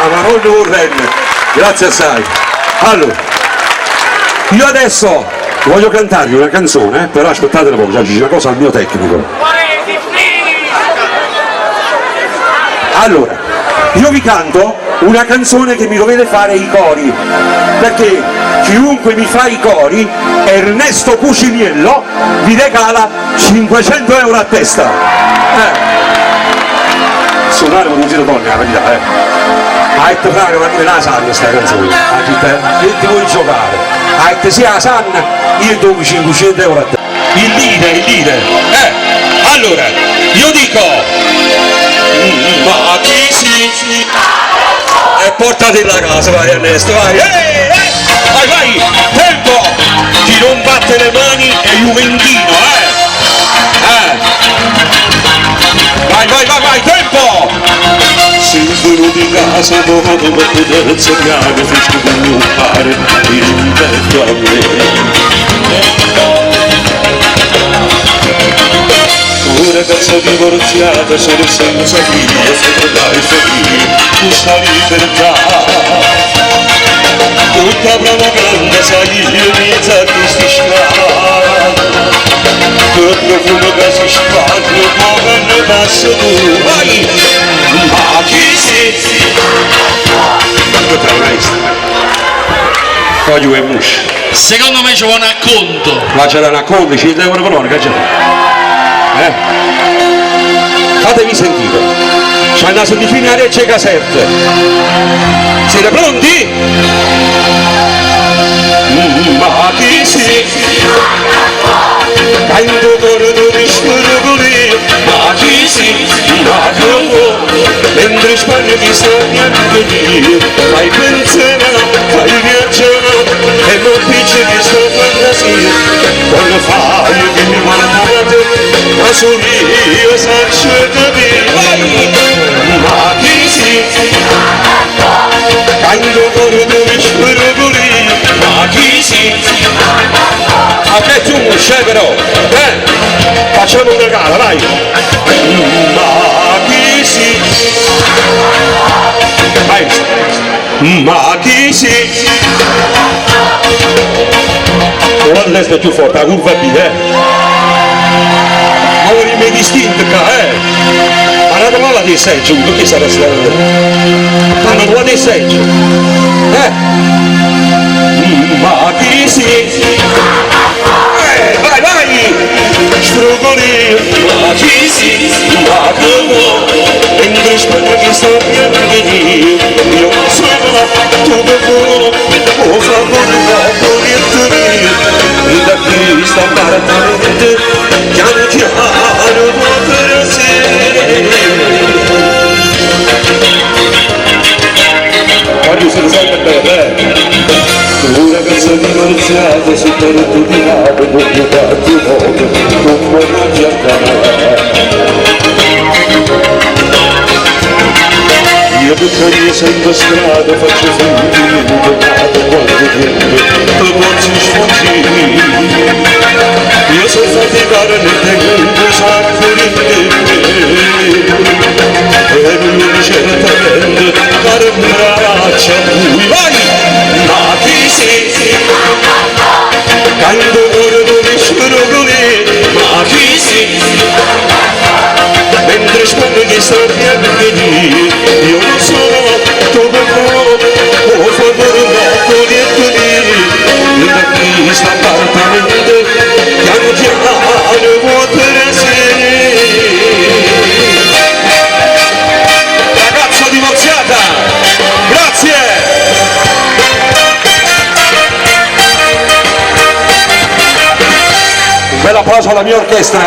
Franco Moreno, grazie assai. Allora, io adesso voglio cantarvi una canzone, però aspettate un po', già c'è una cosa al mio tecnico. Allora, io vi canto una canzone che mi dovete fare i cori, perché chiunque mi fa i cori, Ernesto Cuciniello, vi regala 500 euro a testa. Suonare con un giro donne, la verità, a te frare, ma non la sanno questa canzone, che ti vuoi giocare? A te sia la sanna, io do 500 euro a te. Il leader. Allora, io dico, ma chi si... E portati la casa, vai Ernesto, vai, vai, tempo, chi non batte le mani è juventino, vai, tempo! Simbolo di casa dove poter insegnare, fece comunicare il rispetto a me. Una ragazza divorziata, solo senza figlia, sempre dai figli, questa libertà. Tutta brava grande, sai, io inizio a questi scala. Che profumo che si spagno, come ne passo tu. Vai! Ma chi si? Tutta questa. Voglio un muscio. Secondo me c'è un acconto. Ma c'era un acconto, 100 euro per ora, che c'è? Fatevi sentire, c'è una sotticina a Regge Casette. Siete pronti? Ma chi si? Canto corridori spurgoli, ma chi si? Ma che mentre Spagna ti sogna anche lì, fai pensiero, fai viaggio, e non dice di sua fantasia, quando fai che mi guardate, ma sono io saccio da me, ma chi si? Canto corridori spurgoli, ma chi si? A me tu non c'è però, facciamo una gara, vai! Ma chi si? Vai! Ma chi si? Non all'est più forte, la curva B, ma ora mi distinto qua, ma la domanda di seggio, perché sarà stato? Ma non vuole seggio, ma chi si? Vai! Strugoli, ma chi si? Ma che vuoi? Mentre Spagna che sta piangendo, io sono là, tu che vuoi, o favore da corriere, e da qui sta partendo, piano per sé. Guardi, sono sempre belle, una ragazza divorziata si torna di lato, non più tanti modo, non può non giocare. Io tutto io sento strada, faccio finti, mi donato quando tempo, tu posso sfuggire. Io so faticare nel tempo, e lui certamente dare un braccio a lui. Vai! Ma chi si? Quando ora dove scrogoli, ma chi si? Mentre Spagna che sta piangendo, io non so dove vado, o favore no, corriendo lì, da qui sta appartamento, piano vuol per sé. Ragazza divorziata, grazie! Un bel applauso alla mia orchestra,